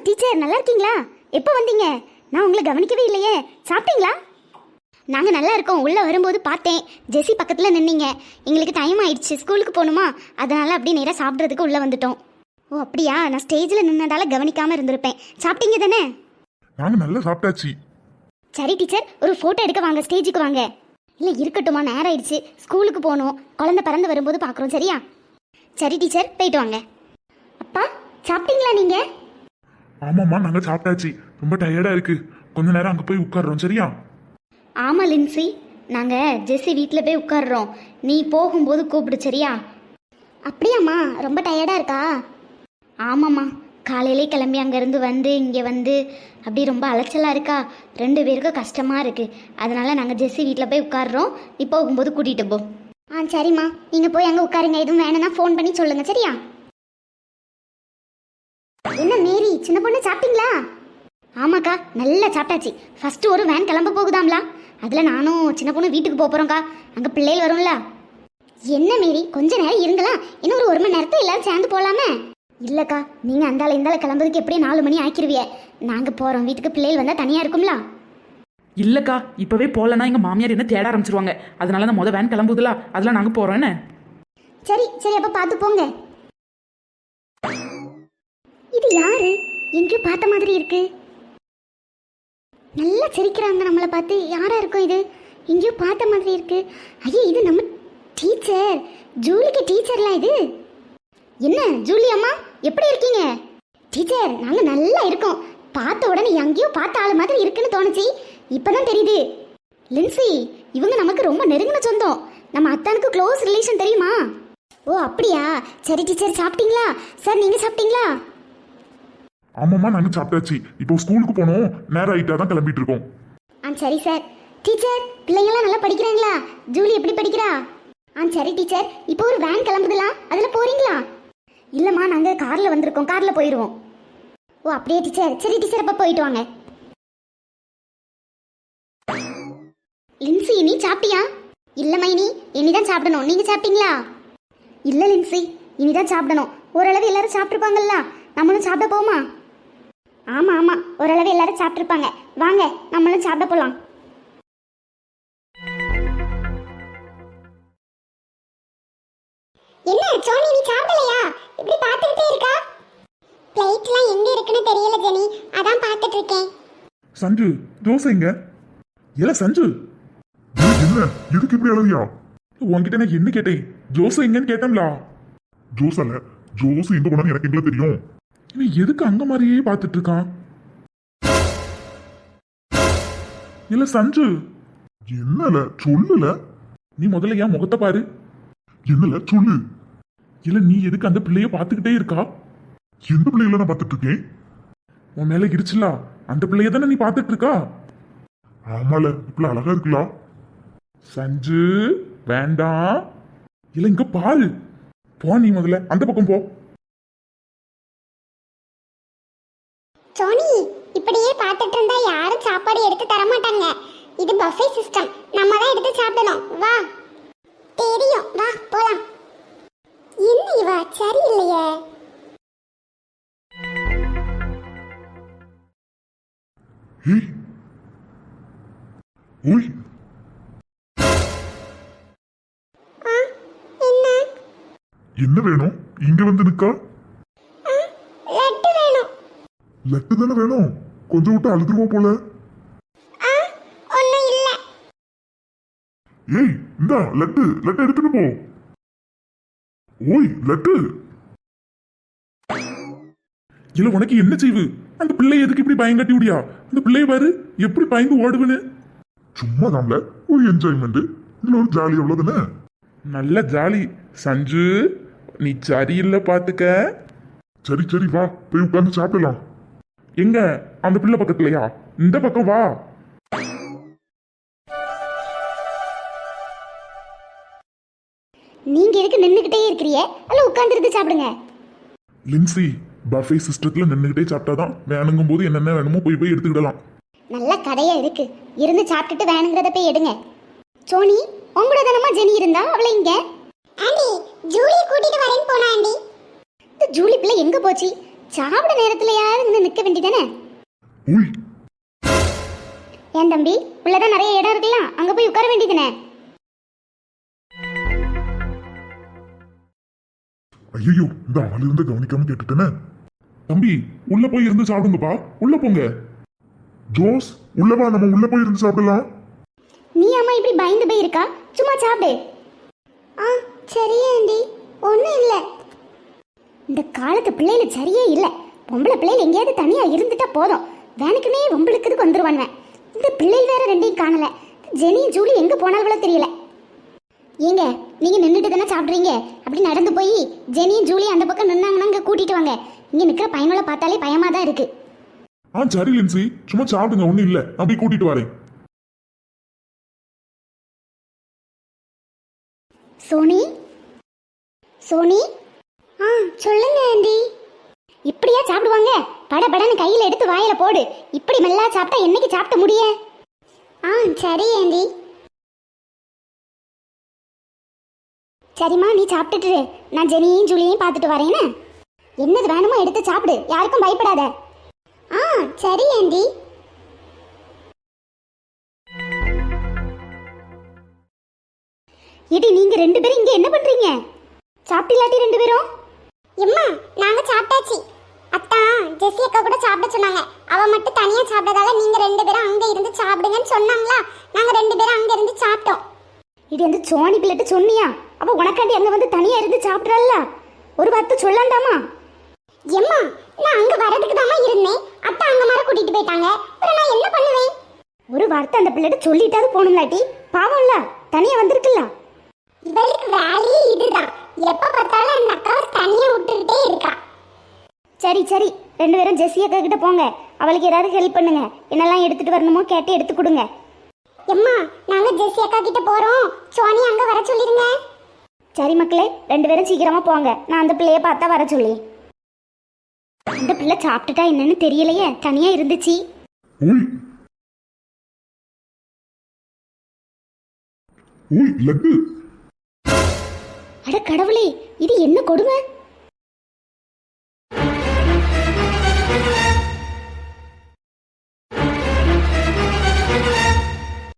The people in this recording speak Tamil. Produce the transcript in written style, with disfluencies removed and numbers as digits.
டீச்சர் நல்லா இருக்கீங்களா? எப்போ வந்தீங்க? நான் உங்களை கவனிக்கவே இல்லையே. சாப்பிட்டீங்களா? நாங்கள் நல்லா இருக்கோம். உள்ளே வரும்போது பார்த்தேன், ஜெஸி பக்கத்தில் நின்னீங்க. எங்களுக்கு டைம் ஆயிடுச்சு, ஸ்கூலுக்கு போகணுமா, அதனால் அப்படி நேராக சாப்பிட்றதுக்கு உள்ளே வந்துட்டோம். ஓ அப்படியா? நான் ஸ்டேஜில் நின்னதால கவனிக்காமல் இருந்திருப்பேன். சாப்பிட்டீங்க தானே? நாங்கள் நல்லா சாப்பிட்டாச்சு. சரி டீச்சர், ஒரு ஃபோட்டோ எடுக்க வாங்க, ஸ்டேஜுக்கு வாங்க. இல்லை இருக்கட்டுமா, நேரம் ஆயிடுச்சு, ஸ்கூலுக்கு போகணும். குழந்தை பிறந்து வரும்போது பார்க்குறோம், சரியா? சரி டீச்சர், போயிட்டு வாங்க. அப்பா சாப்பிட்டீங்களா நீங்கள்? ஆமாம்மா, நாங்கள் சாப்பிட்டாச்சு. ரொம்ப டயர்டாக இருக்கு, கொஞ்ச நேரம் அங்கே போய் உட்கார்றோம், சரியா? ஆமாம் லின்சி, நாங்கள் ஜெஸ்ஸி வீட்டில் போய் உட்கார்றோம். நீ போகும்போது கூப்பிடு, சரியா? அப்படியாம்மா, ரொம்ப டயர்டாக இருக்கா? ஆமாம்மா, காலையிலே கிளம்பி அங்கேருந்து வந்து இங்கே வந்து அப்படி ரொம்ப அலைச்சலாக இருக்கா. 2 பேருக்கும் கஷ்டமாக இருக்குது. அதனால் நாங்கள் ஜெஸ்ஸி வீட்டில் போய் உட்கார்றோம். நீ போகும்போது கூட்டிகிட்டு போ. சரிம்மா, நீங்கள் போய் அங்கே உட்காருங்க. எதுவும் வேணும்னா ஃபோன் பண்ணி சொல்லுங்கள், சரியா? என்ன மேரி, சின்ன பொண்ணு சாப்பிட்டீங்களா? ஆமாக்கா, நல்லா சாப்பிட்டாச்சு. ஃபஸ்ட்டு ஒரு வேன் கிளம்ப போகுதாம்லா, அதில் நானும் சின்ன பொண்ணு வீட்டுக்கு போகிறோங்க்கா. அங்கே பிள்ளைகள் வரும்ல. என்ன மேரி, கொஞ்ச நேரம் இருங்களா? இன்னும் ஒரு 1 மணி நேரத்தை எல்லாரும் சேர்ந்து போகலாமே. இல்லைக்கா, நீங்கள் அந்தால இந்தால கிளம்புறதுக்கு எப்படியும் 4 மணி ஆக்கிருவிய. நாங்கள் போகிறோம், வீட்டுக்கு பிள்ளைகள் வந்தால் தனியாக இருக்கும்ல. இல்லைக்கா, இப்போவே போகலன்னா எங்கள் மாமியார் என்ன தேட ஆரம்பிச்சிருவாங்க. அதனால தான் வேன் கிளம்புதுல, அதெல்லாம் நாங்கள் போகிறோம். என்ன? சரி சரி, அப்போ பார்த்து போங்க. இது யாரு? எங்கேயோ பார்த்த மாதிரி இருக்கு. நல்லா சிரிக்கிறாங்க நம்மளை பார்த்து. யாரா இருக்கும் இது? எங்கேயோ பார்த்த மாதிரி இருக்கு. ஐயே, இது நம்ம டீச்சர், ஜூலிக்கு டீச்சர்லாம் இது. என்ன ஜூலி அம்மா, எப்படி இருக்கீங்க? டீச்சர், நாங்கள் நல்லா இருக்கோம். பார்த்த உடனே எங்கேயோ பார்த்த ஆள் மாதிரி இருக்குன்னு தோணுச்சு. இப்போதான் தெரியுது. லின்சி, இவங்க நமக்கு ரொம்ப நெருங்கின சொந்தம். நம்ம அத்தானுக்கு க்ளோஸ் ரிலேஷன், தெரியுமா? ஓ அப்படியா? சரி டீச்சர், சாப்பிட்டீங்களா? சார், நீங்கள் சாப்பிட்டீங்களா? ஆமாம்மா, நாங்கள் சாப்பிட்டாச்சு. இப்போ ஸ்கூலுக்கு போனோம், நேரம் ஆகிட்டா தான் கிளம்பிட்டு இருக்கோம். சரி சார். டீச்சர், பிள்ளைங்களாம் நல்லா படிக்கிறாங்களா? ஜூலி எப்படி படிக்கிறா? சரி டீச்சர், இப்போ ஒரு வேன் கிளம்புதுலாம், அதில் போறீங்களா? இல்லைம்மா, நாங்கள் காரில் வந்திருக்கோம், காரில் போயிடுவோம். ஓ அப்படியே டீச்சர். சரி டீச்சர், அப்போ போயிட்டு வாங்க. லின்சி, நீ சாப்பிட்டியா? இல்லை மைனி, இனிதான் சாப்பிடணும். நீங்கள் சாப்பிட்டீங்களா? இல்லை லின்சி, இனிதான் சாப்பிடணும். ஓரளவு எல்லாரும் சாப்பிட்ருப்பாங்கல்ல, நம்மளும் சாப்பிட போமா? ஆமாம் ஆமாம், ஓரளவு எல்லாரும் சாப்பிட்ருப்பாங்க. வாங்க, நம்மளும் சாப்பிட போகலாம். என்ன சோனி, நீ சாப்பிடலையா? இப்படி பார்த்துக்கிட்டே இருக்கா? பிளேட்லாம் எங்க இருக்குன்னு தெரியல ஜெனி, அதான் பார்த்துட்டு இருக்கேன். சஞ்சு, தோசை எங்க? இல்ல சஞ்சு, என்ன எதுக்கு இப்படி அழகியா? உன்கிட்ட நான் என்ன கேட்டேன்? ஜோசை எங்கன்னு கேட்டோம்ல. ஜோஸ் அல்ல, ஜோஸ் எங்க போனான்னு எனக்கு எங்க தெரியும். இவன் எதுக்கு அங்க மாதிரியே பார்த்துட்டு இருக்கான்? இல்ல சஞ்சு, என்னல சொல்லுல. நீ முதல்ல என் முகத்தை பாரு. என்னல சொல்லு. இல்ல நீ எதுக்கு அந்த பிள்ளைய பார்த்துக்கிட்டே இருக்கா? எந்த பிள்ளைகள நான் பார்த்துட்டு இருக்கேன்? உன் மேல இடிச்சுல, அந்த பிள்ளைய தானே நீ பார்த்துட்டு இருக்கா? ஆமால, இப்ப அழகா இருக்குல்ல. சஞ்சு, வேண்டாம். இல்ல இங்க பாரு. போ, நீ முதல்ல அந்த பக்கம் போ. சோனி, இப்படியே பார்த்துட்டு இருந்தா யாரும் சாப்பாடு எடுத்து தர மாட்டாங்க. இது பஃபே சிஸ்டம், நம்ம தான் எடுத்து சாப்பிடணும். வா. தெரியும், வா போலாம். என்ன இவ சரியில்லையே. ஏய், ஓய், என்ன என்ன வேணும்? இங்க வந்து நிக்கா. லட்டு வேணும். லட்டு தானே வேணும்? கொஞ்சம் விட்டு அழுதுருவா போல. ஒண்ணும் இல்ல. ஏய், இந்தா லட்டு, லட்டு எடுத்துட்டு போ. ஓய், லட்டு. இல்ல உனக்கு என்ன செய்வு? அந்த பிள்ளை எதுக்கு இப்படி பயங்கட்டி விடியா? அந்த பிள்ளைய பாரு எப்படி பயந்து ஓடுவனு. சும்மா தான்ல, ஒரு என்ஜாய்மெண்ட், இதுல ஒரு ஜாலி, அவ்வளவுதானே. நல்ல ஜாலி. சஞ்சு, நீ சரியில்லை பாத்துக்க. சரி சரி, வா போய் உட்கார்ந்து சாப்பிடலாம். எங்க அந்த பிள்ளை பக்கத்துலயா? இந்த பக்கம் வா. நீங்க எதுக்கு நின்னுகிட்டே இருக்கிறீங்க? அல்ல உட்கார்ந்துருந்து சாப்பிடுங்க. லின்சி, பஃபே சிஸ்டத்துல நின்னுகிட்டே சாப்பிட்டாதான் வேணுங்கும் போது என்னென்ன வேணுமோ போய் போய் எடுத்துக்கிடலாம். நல்ல கதையா இருக்கு. இருந்து சாப்பிட்டுட்டு வேணுங்கிறத போய் எடுங்க. சோனி, உங்களோட தானம்மா ஜெனி இருந்தா, அவளை இங்க. ஆண்டி, ஜூலியை கூட்டிட்டு வரேன்னு போனா ஆண்டி. இந்த ஜூலி பிள்ளை எங்க போச்சு? சாப்பிட நேரத்துலயாவது இருந்து நிக்க வேண்டியதானே? ஓய் ஏன் தம்பி, உள்ளதான் நிறைய இடம் இருக்கலாம், அங்க போய் உட்கார வேண்டியதானே? ஐயோ, இந்த ஆள் இருந்து கவனிக்காம கேட்டுட்டேனே. தம்பி, உள்ள போய் இருந்து சாப்பிடுங்கப்பா, உள்ள போங்க. ஜோஸ், உள்ளவா, நம்ம உள்ள போய் இருந்து சாப்பிடலாம். நீ அம்மா இப்படி பயந்து போய் இருக்கா? சும்மா சாப்பிடு. ஆ சரியே ஆண்டி, ஒன்றும் இல்லை. இந்த காலத்து பிள்ளைல சரியே இல்லை. பொம்பளை பிள்ளைகள் எங்கேயாவது தனியா இருந்துட்டா போதும், வேனுக்குன்னே பொம்பளுக்கு வந்துருவாங்க. இந்த பிள்ளைகள் வேற ரெண்டையும் காணல. ஜெனியும் ஜூலி எங்க போனாங்களோ தெரியல. ஏங்க, நீங்க நின்றுட்டு தானே சாப்பிட்றீங்க, அப்படி நடந்து போய் ஜெனியும் ஜூலி அந்த பக்கம் நின்னாங்கன்னா இங்க கூட்டிட்டு வாங்க. இங்க நிக்கிற பையனோட பார்த்தாலே பயமா தான் இருக்கு. சரி லின்சி, சும்மா சாப்பிடுங்க, ஒண்ணும் இல்ல, நான் போய் கூட்டிட்டு வரேன். சோனி, சோனி. சொல்லுங்க ஆண்டி. இப்படியா சாப்பிடுவாங்க? படபடன்னு கையில எடுத்து வாயில போடு. இப்படி மெல்லா சாப்பிட்டா என்னைக்கு சாப்பிட முடிய? சரி ஆண்டி. சரிம்மா, நீ சாப்பிட்டுட்டு நான் ஜெனியும் ஜூலியையும் பார்த்துட்டு வரேன்னு. என்னது வேணுமோ எடுத்து சாப்பிடு, யாருக்கும் பயப்படாத. சரி ஆண்டி. இடி, நீங்க ரெண்டு பேரும் இங்க என்ன பண்றீங்க? சாப்பிட்டீங்களாட்டி ரெண்டு பேரும்? எம்மா, நாங்க சாப்பிட்டாச்சு. அத்தா ஜெசி அக்கா கூட சாப்பிட சொன்னாங்க. அவ மட்டும் தனியா சாப்பிட்டதால நீங்க ரெண்டு பேரும் அங்க இருந்து சாப்பிடுங்கன்னு சொன்னாங்களா, நாங்க ரெண்டு பேரும் அங்க இருந்து சாப்பிட்டோம். இது வந்து சோனி பிள்ளைட்டு சொன்னியா? அப்ப உனக்காண்டி அங்க வந்து தனியா இருந்து சாப்பிட்றல்ல, ஒரு வார்த்தை சொல்லாண்டாமா? எம்மா, நான் அங்க வரதுக்கு தாமா இருந்தேன். அத்தா அங்க மாற கூட்டிட்டு போயிட்டாங்க. அப்புறம் நான் என்ன பண்ணுவேன்? ஒரு வார்த்தை அந்த பிள்ளைட்டு சொல்லிட்டாவது போகணும்லாட்டி, பாவம்ல, தனியா வந்திருக்குல்ல. இவளுக்கு வேலையே இதுதான், எப்ப பார்த்தாலும் அந்த அக்காவை தனியா விட்டுக்கிட்டே இருக்கா. சரி சரி, ரெண்டு பேரும் ஜெசி அக்கா கிட்ட போங்க, அவளுக்கு ஏதாவது ஹெல்ப் பண்ணுங்க. என்னெல்லாம் எடுத்துட்டு வரணுமோ கேட்டு எடுத்து கொடுங்க. எம்மா, நாங்க ஜெசி அக்கா கிட்ட போறோம், சோனி அங்க வர சொல்லிருங்க. சரி மக்களே, ரெண்டு பேரும் சீக்கிரமா போங்க, நான் அந்த பிள்ளைய பார்த்தா வர சொல்லி. இந்த பிள்ளை சாப்பிட்டுட்டா என்னன்னு தெரியலையே, தனியா இருந்துச்சு. ஓய் ஓய் லட்டு. அட கடவுளே, இது என்ன கொடுமை!